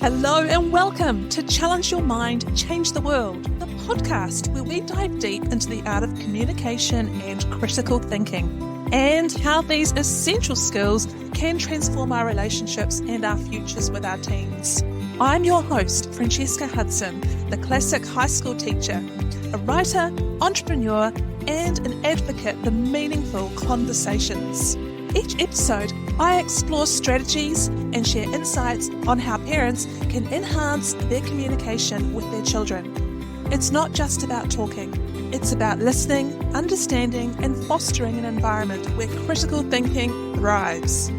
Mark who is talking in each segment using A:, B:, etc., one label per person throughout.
A: Hello and welcome to Challenge Your Mind, Change the World, the podcast where we dive deep into the art of communication and critical thinking, and how these essential skills can transform our relationships and our futures with our teens. I'm your host, Francesca Hudson, the classic high school teacher, a writer, entrepreneur, and an advocate for meaningful conversations. Each episode, I explore strategies and share insights on how parents can enhance their communication with their children. It's not just about talking, it's about listening, understanding, and fostering an environment where critical thinking thrives.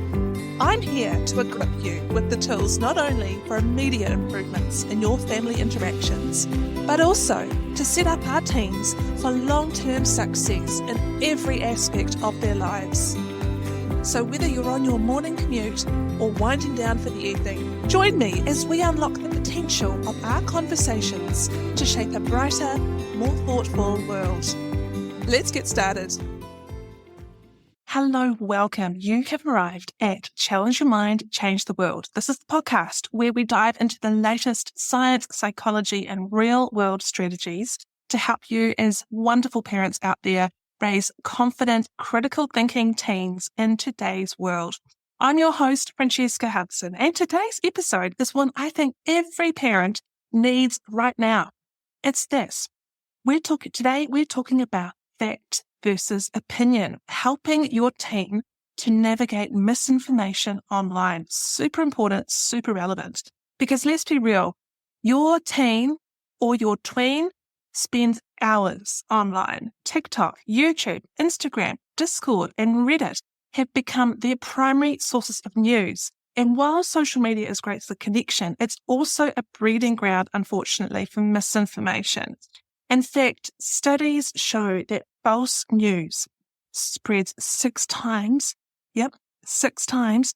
A: I'm here to equip you with the tools not only for immediate improvements in your family interactions, but also to set up our teens for long-term success in every aspect of their lives. So whether you're on your morning commute or winding down for the evening, join me as we unlock the potential of our conversations to shape a brighter, more thoughtful world. Let's get started. Hello, welcome. You have arrived at Challenge Your Mind, Change the World. This is the podcast where we dive into the latest science, psychology, and real-world strategies to help you as wonderful parents out there raise confident, critical thinking teens in today's world. I'm your host, Francesca Hudson, and today's episode is one I think every parent needs right now. It's this. We're talking about fact versus opinion, helping your teen to navigate misinformation online. Super important, super relevant. Because let's be real, your teen or your tween spends hours online. TikTok, YouTube, Instagram, Discord, and Reddit have become their primary sources of news. And while social media is great for connection, it's also a breeding ground, unfortunately, for misinformation. In fact, studies show that false news spreads 6 times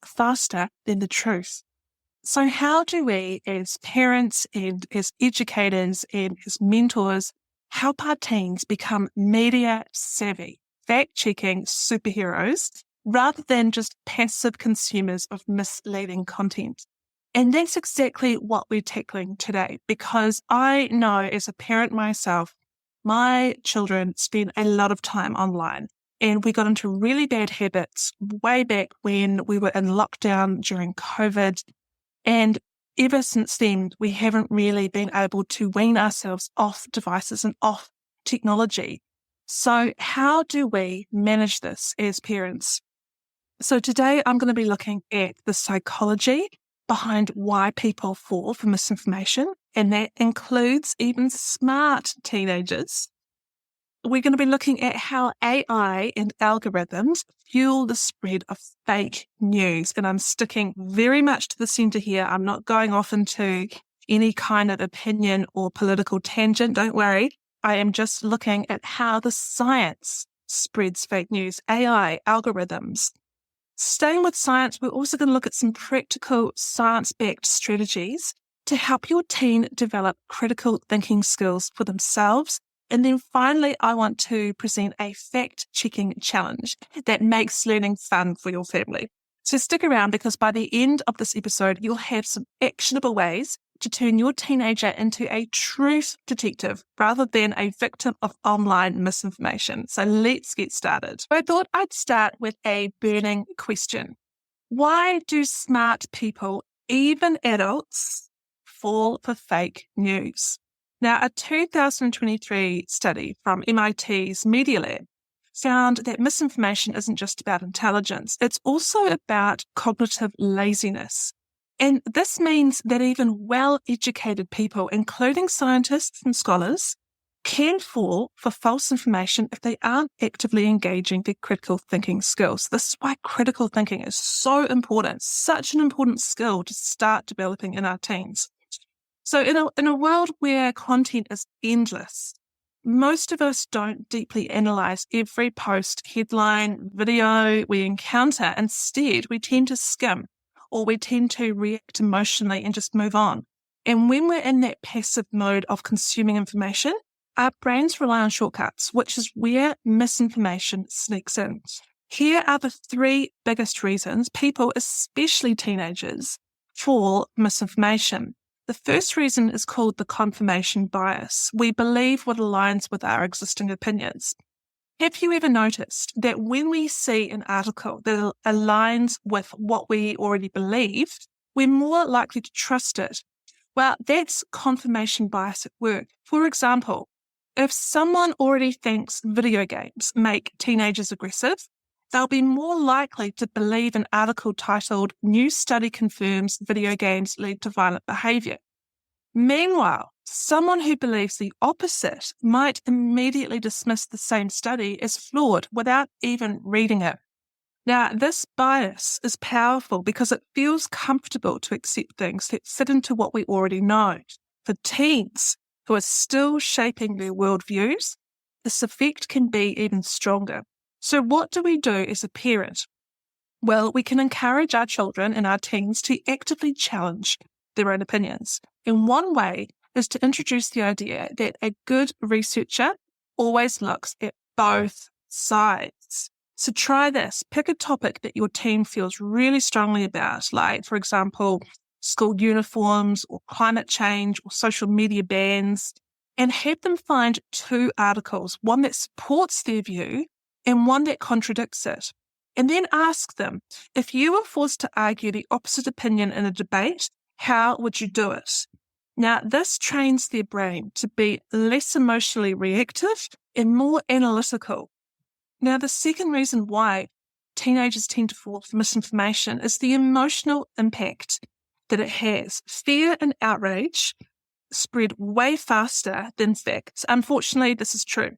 A: faster than the truth. So how do we, as parents and as educators and as mentors, help our teens become media savvy, fact-checking superheroes, rather than just passive consumers of misleading content? And that's exactly what we're tackling today, because I know as a parent myself, my children spend a lot of time online, and we got into really bad habits way back when we were in lockdown during COVID. And ever since then, we haven't really been able to wean ourselves off devices and off technology. So how do we manage this as parents? So today I'm going to be looking at the psychology behind why people fall for misinformation, and that includes even smart teenagers. We're going to be looking at how AI and algorithms fuel the spread of fake news. And I'm sticking very much to the center here. I'm not going off into any kind of opinion or political tangent. Don't worry. I am just looking at how the science spreads fake news, AI, algorithms. Staying with science, we're also going to look at some practical science-backed strategies to help your teen develop critical thinking skills for themselves. And then finally, I want to present a fact-checking challenge that makes learning fun for your family. So stick around, because by the end of this episode, you'll have some actionable ways to turn your teenager into a truth detective rather than a victim of online misinformation. So let's get started. I thought I'd start with a burning question. Why do smart people, even adults, fall for fake news? Now, a 2023 study from MIT's Media Lab found that misinformation isn't just about intelligence, it's also about cognitive laziness. And this means that even well-educated people, including scientists and scholars, can fall for false information if they aren't actively engaging their critical thinking skills. This is why critical thinking is so important, such an important skill to start developing in our teens. So in a world where content is endless, most of us don't deeply analyze every post, headline, video we encounter. Instead, we tend to skim, or we tend to react emotionally and just move on. And when we're in that passive mode of consuming information, our brains rely on shortcuts, which is where misinformation sneaks in. Here are the 3 biggest reasons people, especially teenagers, fall misinformation. The first reason is called the confirmation bias. We believe what aligns with our existing opinions. Have you ever noticed that when we see an article that aligns with what we already believe, we're more likely to trust it? Well, that's confirmation bias at work. For example, if someone already thinks video games make teenagers aggressive, they'll be more likely to believe an article titled "New Study Confirms Video Games Lead to Violent Behaviour." Meanwhile, someone who believes the opposite might immediately dismiss the same study as flawed without even reading it. Now, this bias is powerful because it feels comfortable to accept things that fit into what we already know. For teens who are still shaping their worldviews, this effect can be even stronger. So what do we do as a parent? Well, we can encourage our children and our teens to actively challenge their own opinions. And one way is to introduce the idea that a good researcher always looks at both sides. So try this. Pick a topic that your team feels really strongly about, like, for example, school uniforms or climate change or social media bans, and have them find two articles, one that supports their view and one that contradicts it. And then ask them, if you were forced to argue the opposite opinion in a debate, how would you do it? Now, this trains their brain to be less emotionally reactive and more analytical. Now, the second reason why teenagers tend to fall for misinformation is the emotional impact that it has. Fear and outrage spread way faster than facts. Unfortunately, this is true.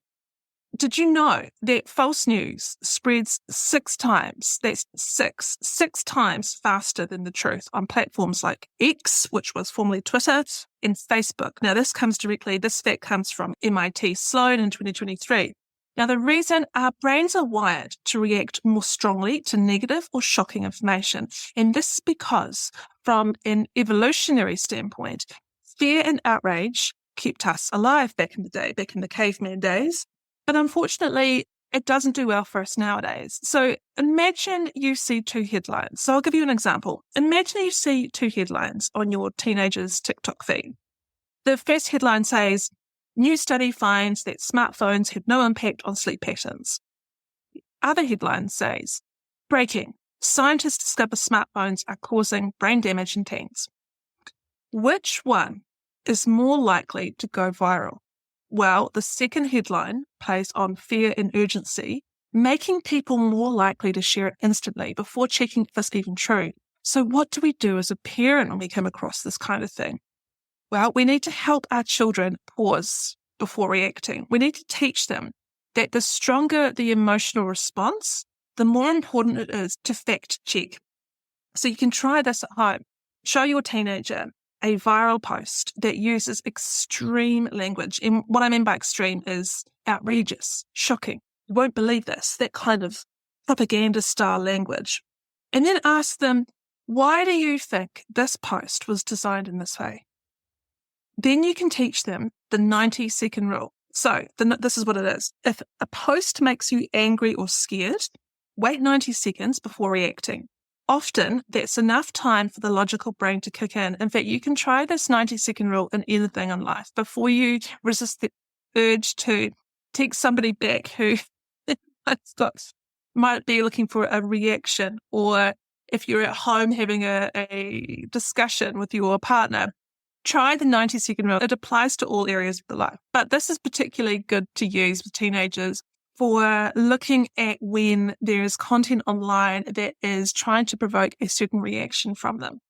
A: Did you know that false news spreads 6 times, that's six times faster than the truth on platforms like X, which was formerly Twitter, and Facebook? Now, this fact comes from MIT Sloan in 2023. Now, the reason our brains are wired to react more strongly to negative or shocking information, and this is because from an evolutionary standpoint, fear and outrage kept us alive back in the day, back in the caveman days. But unfortunately, it doesn't do well for us nowadays. So imagine you see 2 headlines. So I'll give you an example. Imagine you see 2 headlines on your teenager's TikTok feed. The first headline says, "New study finds that smartphones have no impact on sleep patterns." The other headline says, "Breaking. Scientists discover smartphones are causing brain damage in teens." Which one is more likely to go viral? Well, the second headline plays on fear and urgency, making people more likely to share it instantly before checking if it's even true. So what do we do as a parent when we come across this kind of thing? Well, we need to help our children pause before reacting. We need to teach them that the stronger the emotional response, the more important it is to fact check. So you can try this at home. Show your teenager a viral post that uses extreme language. And what I mean by extreme is outrageous, shocking. You won't believe this, that kind of propaganda style language. And then ask them, why do you think this post was designed in this way? Then you can teach them the 90-second rule. So this is what it is. If a post makes you angry or scared, wait 90 seconds before reacting. Often, that's enough time for the logical brain to kick in. In fact, you can try this 90-second rule in anything in life before you resist the urge to text somebody back who might be looking for a reaction, or if you're at home having a discussion with your partner. Try the 90-second rule. It applies to all areas of the life, but this is particularly good to use with teenagers for looking at when there is content online that is trying to provoke a certain reaction from them.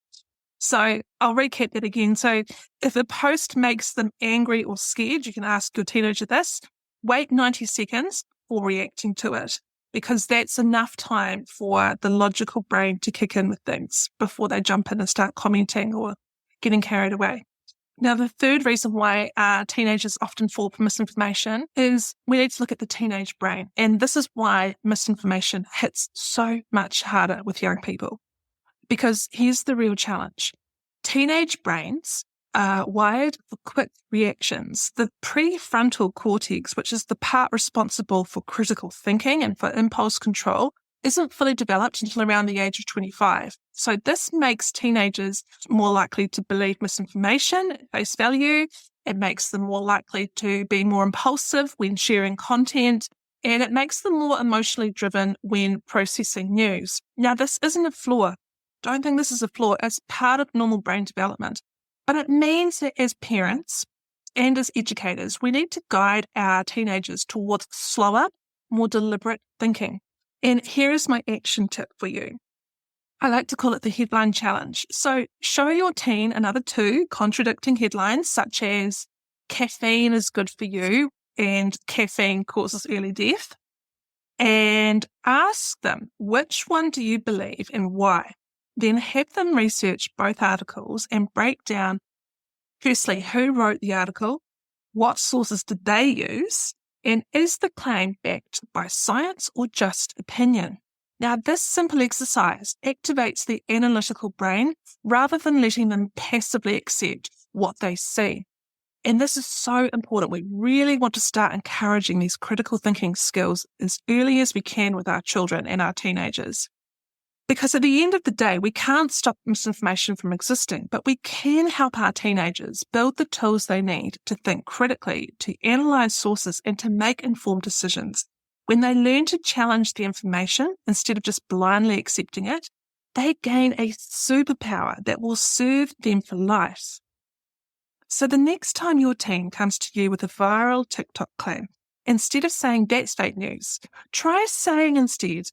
A: So I'll recap that again. So if a post makes them angry or scared, you can ask your teenager this. Wait 90 seconds before reacting to it, because that's enough time for the logical brain to kick in with things before they jump in and start commenting or getting carried away. Now, the third reason why teenagers often fall for misinformation is we need to look at the teenage brain. And this is why misinformation hits so much harder with young people. Because here's the real challenge. Teenage brains are wired for quick reactions. The prefrontal cortex, which is the part responsible for critical thinking and for impulse control, isn't fully developed until around the age of 25. So this makes teenagers more likely to believe misinformation at face value. It makes them more likely to be more impulsive when sharing content, and it makes them more emotionally driven when processing news. Now, this isn't a flaw. Don't think this is a flaw. It's part of normal brain development. But it means that as parents and as educators, we need to guide our teenagers towards slower, more deliberate thinking. And here is my action tip for you. I like to call it the headline challenge. So show your teen another 2 contradicting headlines, such as caffeine is good for you and caffeine causes early death, and ask them, which one do you believe and why? Then have them research both articles and break down, firstly, who wrote the article, what sources did they use, and is the claim backed by science or just opinion? Now, this simple exercise activates the analytical brain rather than letting them passively accept what they see. And this is so important. We really want to start encouraging these critical thinking skills as early as we can with our children and our teenagers. Because at the end of the day, we can't stop misinformation from existing, but we can help our teenagers build the tools they need to think critically, to analyze sources, and to make informed decisions. When they learn to challenge the information instead of just blindly accepting it, they gain a superpower that will serve them for life. So the next time your teen comes to you with a viral TikTok claim, instead of saying that's fake news, try saying instead,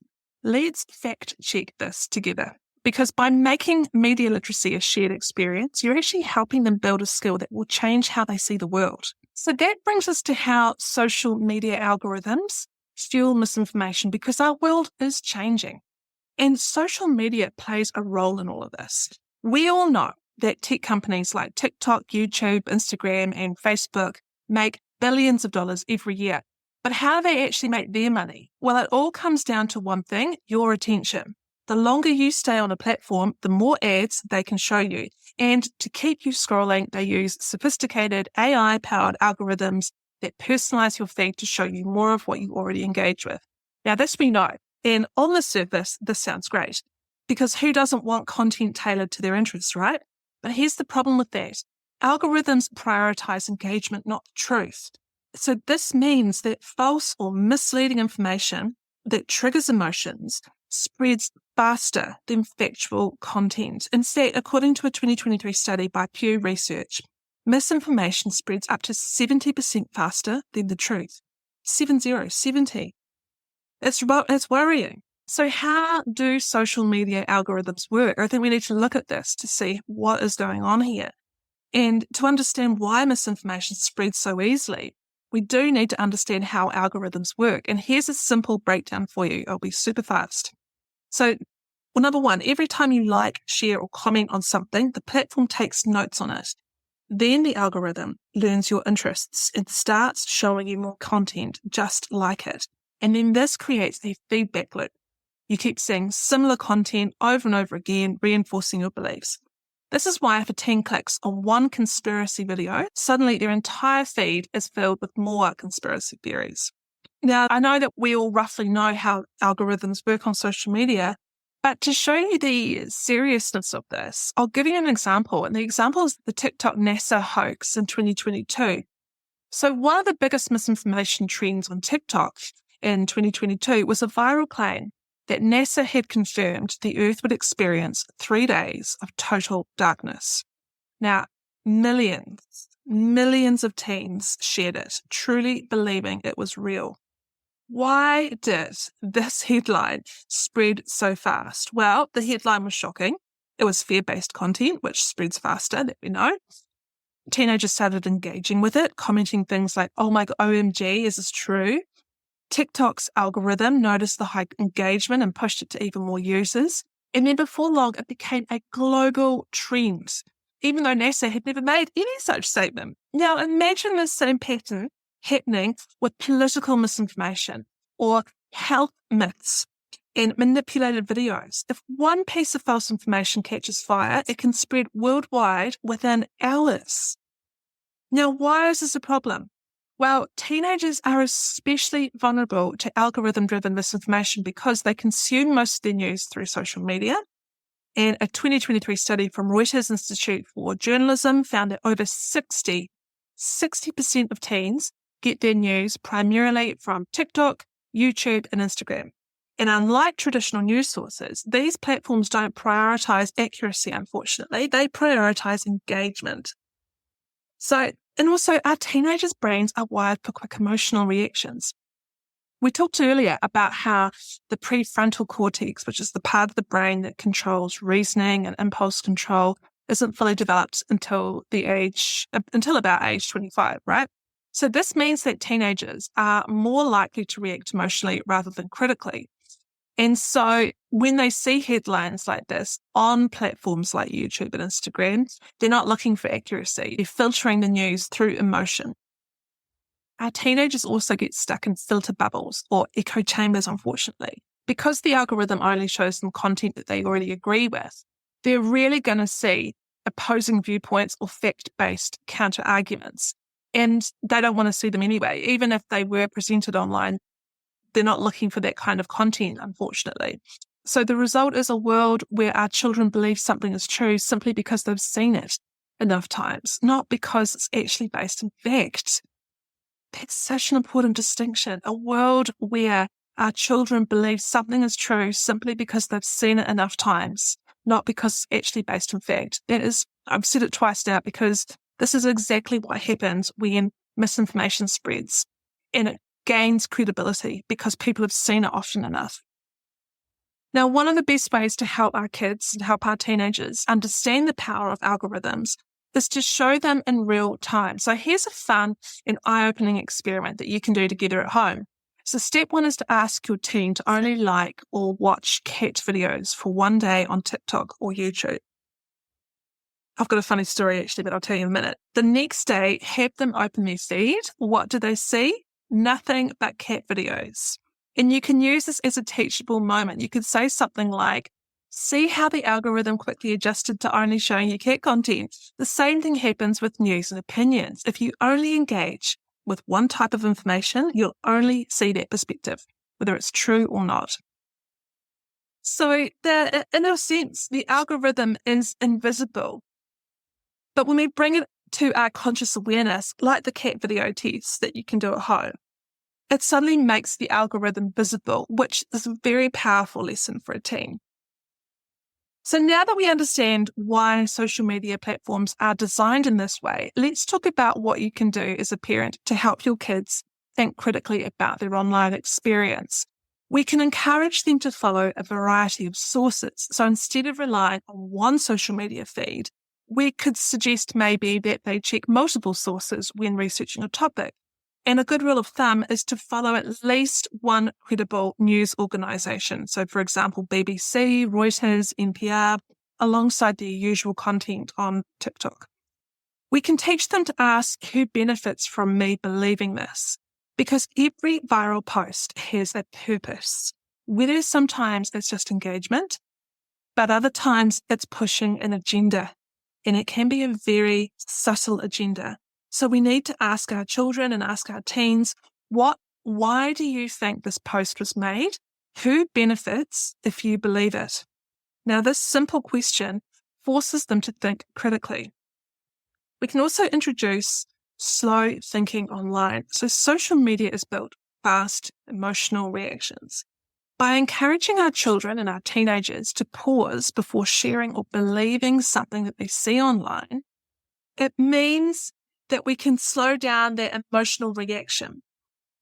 A: let's fact check this together. Because by making media literacy a shared experience, you're actually helping them build a skill that will change how they see the world. So that brings us to how social media algorithms fuel misinformation, because our world is changing. And social media plays a role in all of this. We all know that tech companies like TikTok, YouTube, Instagram, and Facebook make billions of dollars every year. But how do they actually make their money? Well, it all comes down to one thing, your attention. The longer you stay on a platform, the more ads they can show you. And to keep you scrolling, they use sophisticated AI-powered algorithms that personalize your feed to show you more of what you already engage with. Now, this we know. And on the surface, this sounds great, because who doesn't want content tailored to their interests, right? But here's the problem with that. Algorithms prioritize engagement, not truth. So this means that false or misleading information that triggers emotions spreads faster than factual content. Instead, according to a 2023 study by Pew Research, misinformation spreads up to 70% faster than the truth. 70. It's worrying. So how do social media algorithms work? I think we need to look at this to see what is going on here. And to understand why misinformation spreads so easily, we do need to understand how algorithms work. And here's a simple breakdown for you. I'll be super fast. So, well, number one, every time you like, share, or comment on something, the platform takes notes on it. Then the algorithm learns your interests and starts showing you more content just like it. And then this creates a feedback loop. You keep seeing similar content over and over again, reinforcing your beliefs. This is why if a teen clicks on one conspiracy video, suddenly their entire feed is filled with more conspiracy theories. Now, I know that we all roughly know how algorithms work on social media, but to show you the seriousness of this, I'll give you an example. And the example is the TikTok NASA hoax in 2022. So one of the biggest misinformation trends on TikTok in 2022 was a viral claim that NASA had confirmed the Earth would experience 3 days of total darkness. Now, millions of teens shared it, truly believing it was real. Why did this headline spread so fast? Well, the headline was shocking. It was fear-based content, which spreads faster, that we know. Teenagers started engaging with it, commenting things like, oh my God, OMG, is this true? TikTok's algorithm noticed the high engagement and pushed it to even more users. And then before long, it became a global trend, even though NASA had never made any such statement. Now, imagine the same pattern happening with political misinformation or health myths and manipulated videos. If one piece of false information catches fire, it can spread worldwide within hours. Now, why is this a problem? Well, teenagers are especially vulnerable to algorithm-driven misinformation because they consume most of their news through social media. And a 2023 study from Reuters Institute for Journalism found that over 60% of teens get their news primarily from TikTok, YouTube, and Instagram. And unlike traditional news sources, these platforms don't prioritize accuracy, unfortunately. They prioritize engagement. And also our teenagers' brains are wired for quick emotional reactions. We talked earlier about how the prefrontal cortex, which is the part of the brain that controls reasoning and impulse control, isn't fully developed until about age 25, right? So this means that teenagers are more likely to react emotionally rather than critically. And so when they see headlines like this on platforms like YouTube and Instagram, they're not looking for accuracy. They're filtering the news through emotion. Our teenagers also get stuck in filter bubbles or echo chambers, unfortunately. Because the algorithm only shows them content that they already agree with, they're really going to see opposing viewpoints or fact-based counter-arguments. And they don't want to see them anyway. Even if they were presented online, they're not looking for that kind of content, unfortunately. So the result is a world where our children believe something is true simply because they've seen it enough times, not because it's actually based in fact. That's such an important distinction. A world where our children believe something is true simply because they've seen it enough times, not because it's actually based in fact. I've said it twice now because this is exactly what happens when misinformation spreads. And it gains credibility because people have seen it often enough. Now, one of the best ways to help our kids and help our teenagers understand the power of algorithms is to show them in real time. So here's a fun and eye-opening experiment that you can do together at home. So step one is to ask your teen to only like or watch cat videos for one day on TikTok or YouTube. I've got a funny story actually, but I'll tell you in a minute. The next day, have them open their feed. What do they see? Nothing but cat videos. And you can use this as a teachable moment. You could say something like, see how the algorithm quickly adjusted to only showing you cat content. The same thing happens with news and opinions. If you only engage with one type of information, you'll only see that perspective, whether it's true or not. So in a sense, the algorithm is invisible. But when we bring it to our conscious awareness, like the cat video test that you can do at home, it suddenly makes the algorithm visible, which is a very powerful lesson for a teen. So now that we understand why social media platforms are designed in this way, let's talk about what you can do as a parent to help your kids think critically about their online experience. We can encourage them to follow a variety of sources. So instead of relying on one social media feed, we could suggest maybe that they check multiple sources when researching a topic. And a good rule of thumb is to follow at least one credible news organisation. So, for example, BBC, Reuters, NPR, alongside their usual content on TikTok. We can teach them to ask who benefits from me believing this, because every viral post has a purpose. Whether sometimes it's just engagement, but other times it's pushing an agenda. And it can be a very subtle agenda. So we need to ask our children and ask our teens, why do you think this post was made? Who benefits if you believe it? Now, this simple question forces them to think critically. We can also introduce slow thinking online. So social media is built fast emotional reactions. By encouraging our children and our teenagers to pause before sharing or believing something that they see online, it means that we can slow down their emotional reaction.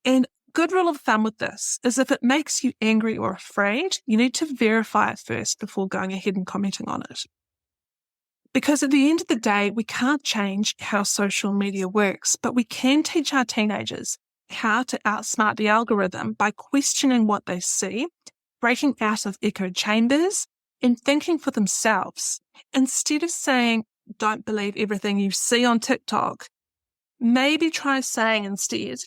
A: And good rule of thumb with this is if it makes you angry or afraid, you need to verify it first before going ahead and commenting on it. Because at the end of the day, we can't change how social media works, but we can teach our teenagers how to outsmart the algorithm by questioning what they see, breaking out of echo chambers, and thinking for themselves. Instead of saying, don't believe everything you see on TikTok, maybe try saying instead,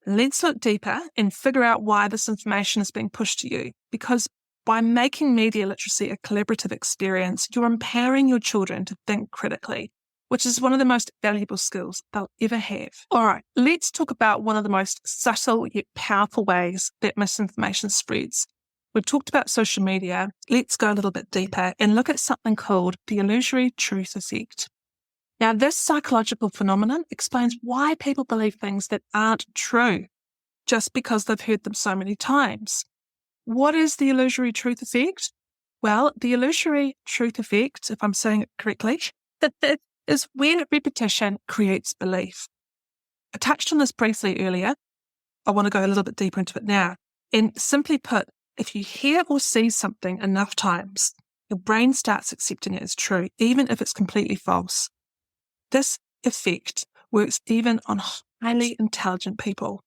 A: let's look deeper and figure out why this information is being pushed to you. Because by making media literacy a collaborative experience, you're empowering your children to think critically which is one of the most valuable skills they'll ever have. All right, let's talk about one of the most subtle yet powerful ways that misinformation spreads. We've talked about social media. Let's go a little bit deeper and look at something called the illusory truth effect. Now, this psychological phenomenon explains why people believe things that aren't true just because they've heard them so many times. What is the illusory truth effect? Well, the illusory truth effect, if I'm saying it correctly, is when repetition creates belief. I touched on this briefly earlier. I want to go a little bit deeper into it now. And simply put, if you hear or see something enough times, your brain starts accepting it as true, even if it's completely false. This effect works even on highly intelligent people.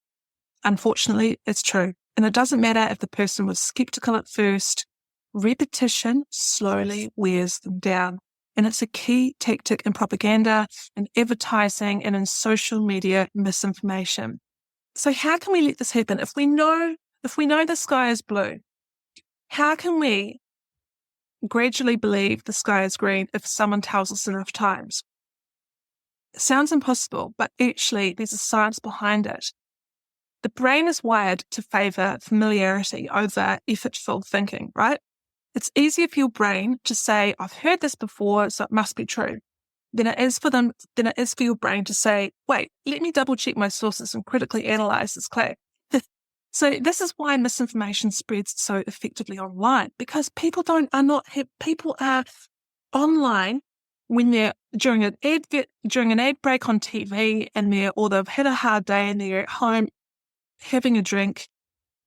A: Unfortunately, it's true. And it doesn't matter if the person was skeptical at first, repetition slowly wears them down. And it's a key tactic in propaganda, in advertising, and in social media misinformation. So how can we let this happen? If we know the sky is blue, how can we gradually believe the sky is green if someone tells us enough times? It sounds impossible, but actually there's a science behind it. The brain is wired to favour familiarity over effortful thinking, right? It's easier for your brain to say, I've heard this before, so it must be true, than it is for your brain to say, wait, let me double check my sources and critically analyse this claim. So this is why misinformation spreads so effectively online, because people are online when they're during an ad break on TV or they've had a hard day and they're at home having a drink,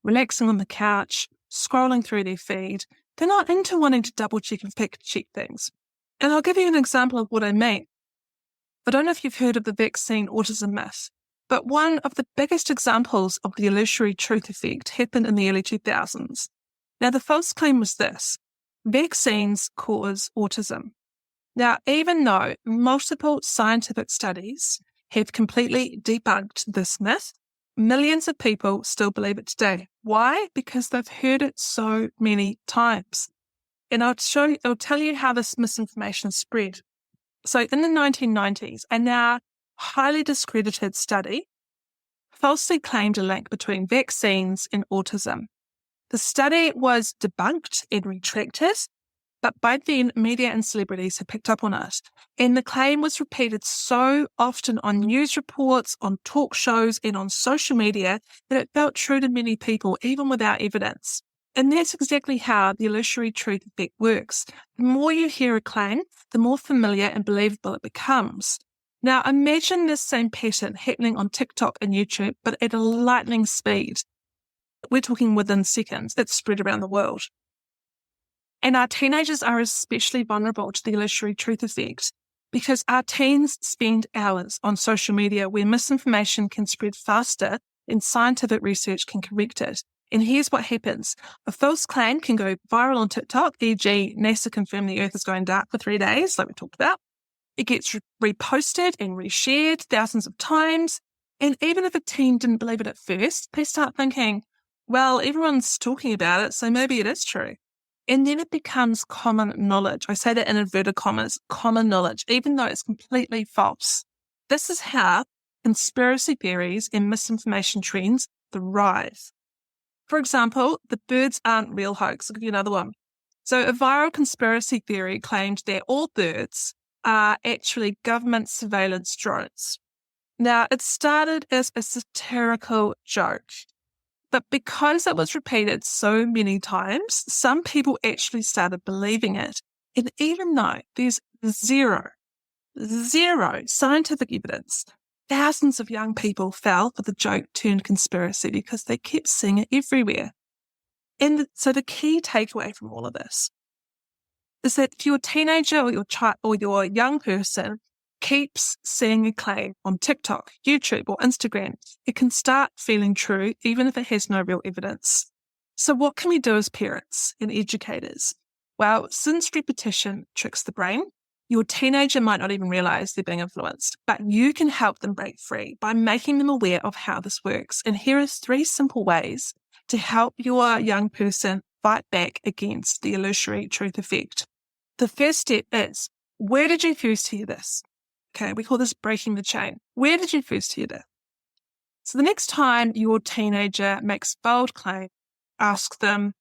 A: relaxing on the couch, scrolling through their feed. They're not into wanting to double check and fact check things. And I'll give you an example of what I mean. I don't know if you've heard of the vaccine autism myth, but one of the biggest examples of the illusory truth effect happened in the early 2000s. Now, the false claim was this: vaccines cause autism. Now, even though multiple scientific studies have completely debunked this myth, millions of people still believe it today. Why? Because they've heard it so many times. And I'll tell you how this misinformation spread. So in the 1990s, a now highly discredited study falsely claimed a link between vaccines and autism. The study was debunked and retracted, but by then media and celebrities had picked up on it. And the claim was repeated so often on news reports, on talk shows, and on social media that it felt true to many people, even without evidence. And that's exactly how the illusory truth effect works. The more you hear a claim, the more familiar and believable it becomes. Now, imagine this same pattern happening on TikTok and YouTube, but at a lightning speed. We're talking within seconds. It's spread around the world. And our teenagers are especially vulnerable to the illusory truth effect because our teens spend hours on social media where misinformation can spread faster than scientific research can correct it. And here's what happens. A false claim can go viral on TikTok, e.g. NASA confirmed the Earth is going dark for 3 days, like we talked about. It gets reposted and reshared thousands of times. And even if a teen didn't believe it at first, they start thinking, well, everyone's talking about it, so maybe it is true. And then it becomes common knowledge. I say that in inverted commas, common knowledge, even though it's completely false. This is how conspiracy theories and misinformation trends thrive. For example, the birds aren't real hoax. I'll give you another one. So a viral conspiracy theory claimed that all birds are actually government surveillance drones. Now, it started as a satirical joke. But because it was repeated so many times, some people actually started believing it. And even though there's zero scientific evidence, thousands of young people fell for the joke turned conspiracy because they kept seeing it everywhere. And so the key takeaway from all of this is that if you're a teenager or your child or your young person keeps seeing a claim on TikTok, YouTube, or Instagram, it can start feeling true even if it has no real evidence. So what can we do as parents and educators? Well, since repetition tricks the brain, your teenager might not even realize they're being influenced, but you can help them break free by making them aware of how this works. And here are 3 simple ways to help your young person fight back against the illusory truth effect. The first step is, where did you first hear this? Okay, we call this breaking the chain. Where did you first hear that? So the next time your teenager makes a bold claim, ask them,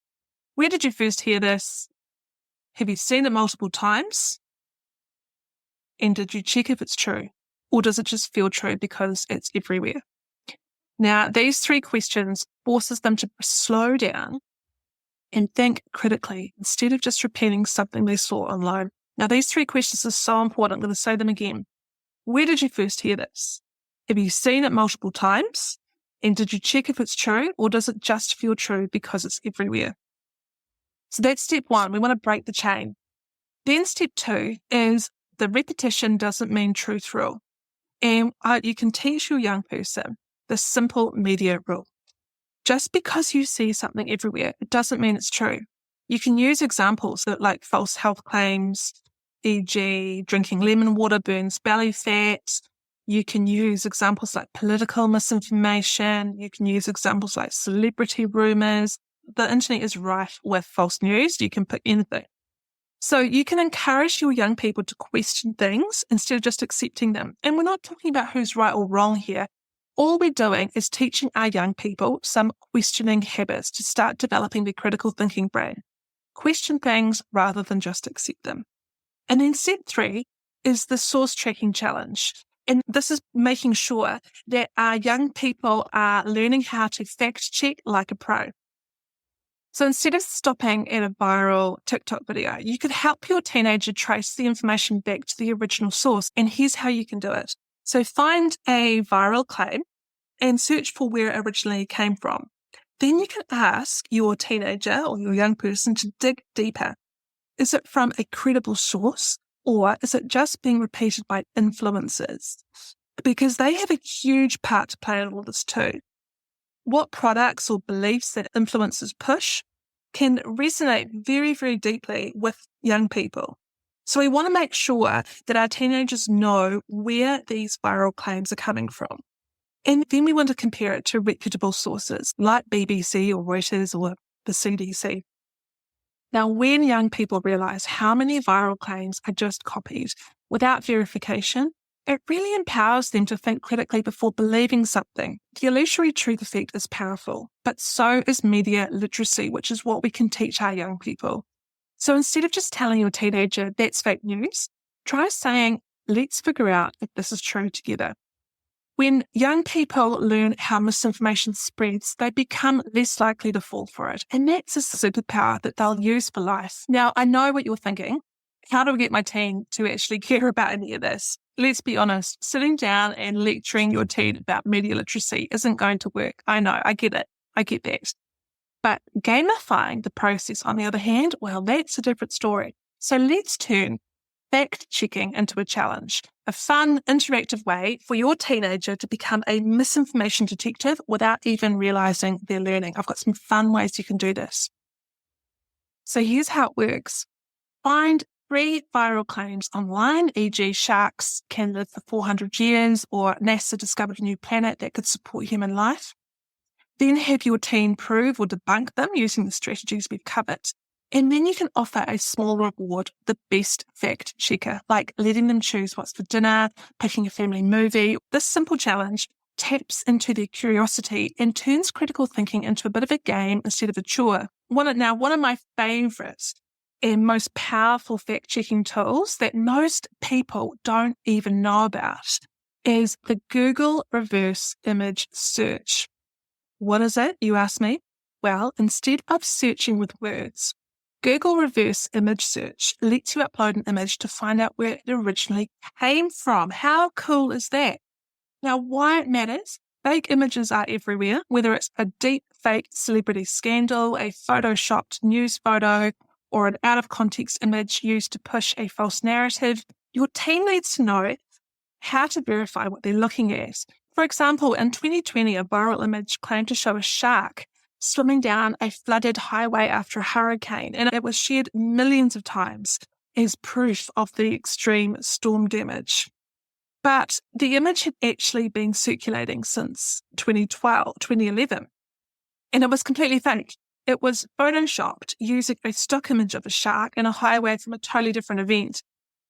A: where did you first hear this? Have you seen it multiple times? And did you check if it's true? Or does it just feel true because it's everywhere? Now, these 3 questions forces them to slow down and think critically instead of just repeating something they saw online. Now, these 3 questions are so important. I'm going to say them again. Where did you first hear this? Have you seen it multiple times? And did you check if it's true? Or does it just feel true because it's everywhere? So that's step 1. We want to break the chain. Then step 2 is the repetition doesn't mean truth rule. And you can teach your young person the simple media rule. Just because you see something everywhere, it doesn't mean it's true. You can use examples that like false health claims, e.g. drinking lemon water burns belly fat. You can use examples like political misinformation. You can use examples like celebrity rumors. The internet is rife with false news. You can pick anything. So you can encourage your young people to question things instead of just accepting them. And we're not talking about who's right or wrong here. All we're doing is teaching our young people some questioning habits to start developing their critical thinking brain. Question things rather than just accept them. And then step 3 is the source tracking challenge. And this is making sure that our young people are learning how to fact check like a pro. So instead of stopping at a viral TikTok video, you could help your teenager trace the information back to the original source. And here's how you can do it. So find a viral claim and search for where it originally came from. Then you can ask your teenager or your young person to dig deeper. Is it from a credible source or is it just being repeated by influencers? Because they have a huge part to play in all this too. What products or beliefs that influencers push can resonate very, very deeply with young people. So we want to make sure that our teenagers know where these viral claims are coming from. And then we want to compare it to reputable sources like BBC or Reuters or the CDC. Now, when young people realize how many viral claims are just copied without verification, it really empowers them to think critically before believing something. The illusory truth effect is powerful, but so is media literacy, which is what we can teach our young people. So instead of just telling your teenager that's fake news, try saying, let's figure out if this is true together. When young people learn how misinformation spreads, they become less likely to fall for it. And that's a superpower that they'll use for life. Now, I know what you're thinking. How do I get my teen to actually care about any of this? Let's be honest, sitting down and lecturing your teen about media literacy isn't going to work. I know, I get it. I get that. But gamifying the process, on the other hand, well, that's a different story. So let's turn fact-checking into a challenge, a fun, interactive way for your teenager to become a misinformation detective without even realizing they're learning. I've got some fun ways you can do this. So here's how it works. Find 3 viral claims online, e.g. sharks can live for 400 years or NASA discovered a new planet that could support human life. Then have your teen prove or debunk them using the strategies we've covered. And then you can offer a small reward, the best fact checker, like letting them choose what's for dinner, picking a family movie. This simple challenge taps into their curiosity and turns critical thinking into a bit of a game instead of a chore. One of my favorites and most powerful fact-checking tools that most people don't even know about is the Google reverse image search. What is it, you ask me? Well, instead of searching with words, Google reverse image search lets you upload an image to find out where it originally came from. How cool is that? Now, why it matters? Fake images are everywhere, whether it's a deep fake celebrity scandal, a photoshopped news photo, or an out-of-context image used to push a false narrative. Your team needs to know how to verify what they're looking at. For example, in 2020, a viral image claimed to show a shark swimming down a flooded highway after a hurricane, and it was shared millions of times as proof of the extreme storm damage. But the image had actually been circulating since 2011, and it was completely fake. It was photoshopped using a stock image of a shark and a highway from a totally different event.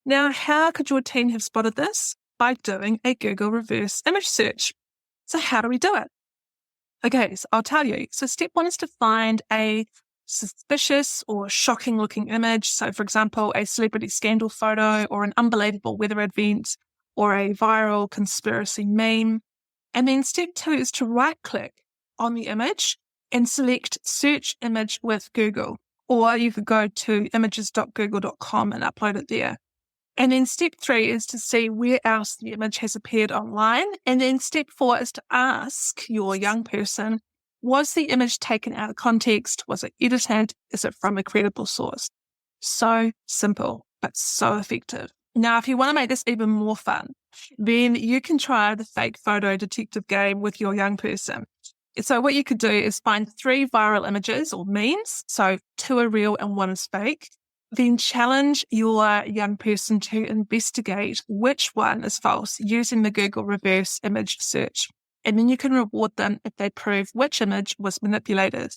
A: Now, how could your team have spotted this? by doing a Google reverse image search. So how do we do it? Okay, so I'll tell you. So step one is to find a suspicious or shocking looking image. So for example, a celebrity scandal photo or an unbelievable weather event or a viral conspiracy meme. And then step two is to right click on the image and select search image with Google. Or you could go to images.google.com and upload it there. And then step three is to see where else the image has appeared online. And then step four is to ask your young person, was the image taken out of context? Was it edited? Is it from a credible source? So simple, but so effective. Now, if you want to make this even more fun, then you can try the fake photo detective game with your young person. So what you could do is find 3 viral images or memes. So 2 are real and 1 is fake. Then challenge your young person to investigate which one is false using the Google reverse image search. And then you can reward them if they prove which image was manipulated.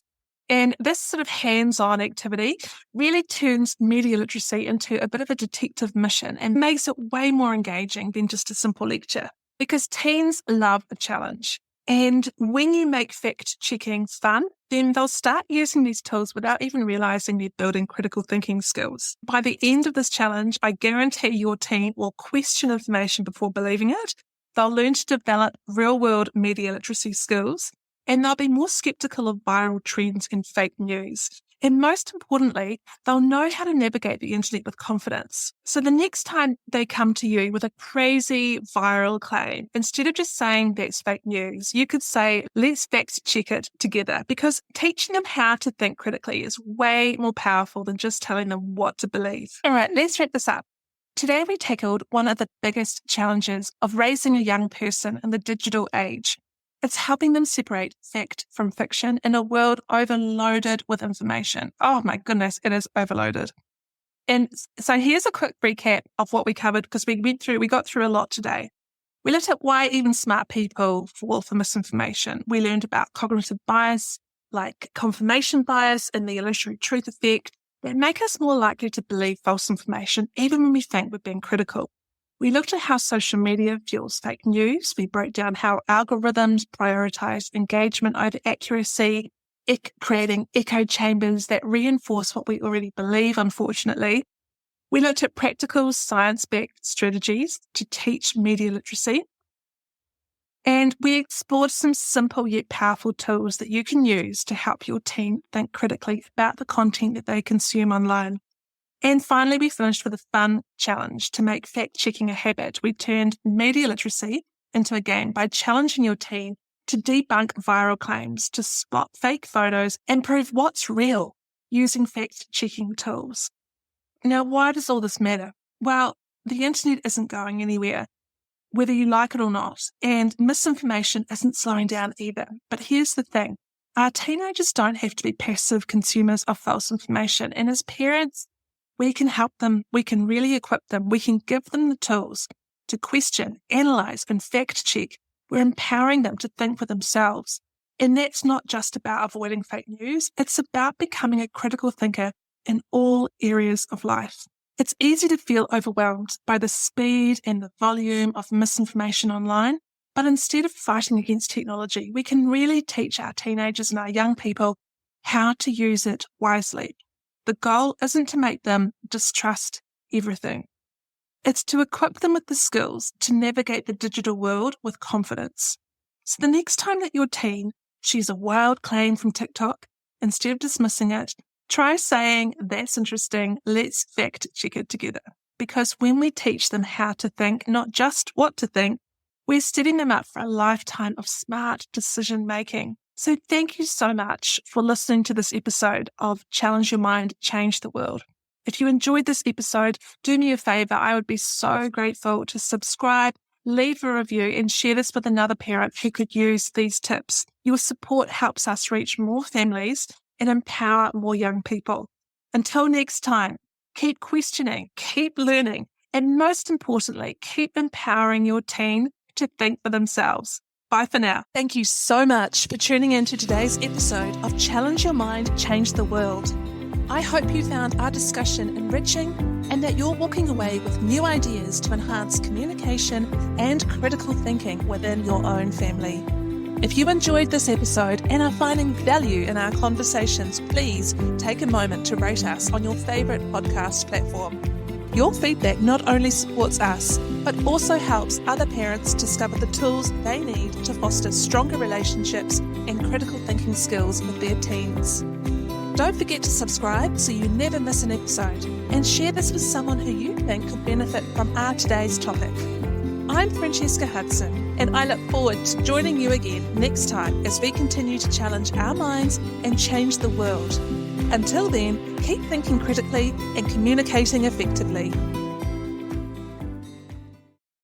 A: And this sort of hands-on activity really turns media literacy into a bit of a detective mission and makes it way more engaging than just a simple lecture, because teens love a challenge. And when you make fact-checking fun, then they'll start using these tools without even realizing they're building critical thinking skills. By the end of this challenge, I guarantee your teen will question information before believing it. They'll learn to develop real-world media literacy skills, and they'll be more skeptical of viral trends and fake news. And most importantly, they'll know how to navigate the internet with confidence. So the next time they come to you with a crazy viral claim, instead of just saying that's fake news, you could say, let's fact check it together, because teaching them how to think critically is way more powerful than just telling them what to believe. All right, let's wrap this up. Today we tackled one of the biggest challenges of raising a young person in the digital age. It's helping them separate fact from fiction in a world overloaded with information. Oh my goodness, it is overloaded. And so here's a quick recap of what we covered, because we got through a lot today. We looked at why even smart people fall for misinformation. We learned about cognitive bias, like confirmation bias and the illusory truth effect, that make us more likely to believe false information, even when we think we're being critical. We looked at how social media fuels fake news. We broke down how algorithms prioritize engagement over accuracy, creating echo chambers that reinforce what we already believe, unfortunately. We looked at practical science-backed strategies to teach media literacy. And we explored some simple yet powerful tools that you can use to help your teen think critically about the content that they consume online. And finally, we finished with a fun challenge to make fact-checking a habit. We turned media literacy into a game by challenging your teen to debunk viral claims, to spot fake photos and prove what's real using fact-checking tools. Now, why does all this matter? Well, the internet isn't going anywhere, whether you like it or not, and misinformation isn't slowing down either. But here's the thing. Our teenagers don't have to be passive consumers of false information, and as parents, we can help them, we can really equip them, we can give them the tools to question, analyze, and fact check. We're empowering them to think for themselves. And that's not just about avoiding fake news, it's about becoming a critical thinker in all areas of life. It's easy to feel overwhelmed by the speed and the volume of misinformation online, but instead of fighting against technology, we can really teach our teenagers and our young people how to use it wisely. The goal isn't to make them distrust everything. It's to equip them with the skills to navigate the digital world with confidence. So the next time that your teen shares a wild claim from TikTok, instead of dismissing it, try saying, that's interesting, let's fact check it together. Because when we teach them how to think, not just what to think, we're setting them up for a lifetime of smart decision making. So thank you so much for listening to this episode of Challenge Your Mind, Change the World. If you enjoyed this episode, do me a favor. I would be so grateful to subscribe, leave a review, and share this with another parent who could use these tips. Your support helps us reach more families and empower more young people. Until next time, keep questioning, keep learning, and most importantly, keep empowering your teen to think for themselves. Bye for now. Thank you so much for tuning in to today's episode of Challenge Your Mind, Change the World. I hope you found our discussion enriching, and that you're walking away with new ideas to enhance communication and critical thinking within your own family. If you enjoyed this episode and are finding value in our conversations, please take a moment to rate us on your favourite podcast platform. Your feedback not only supports us, but also helps other parents discover the tools they need to foster stronger relationships and critical thinking skills with their teens. Don't forget to subscribe so you never miss an episode, and share this with someone who you think could benefit from our today's topic. I'm Francesca Hudson, and I look forward to joining you again next time as we continue to challenge our minds and change the world. Until then, keep thinking critically and communicating effectively.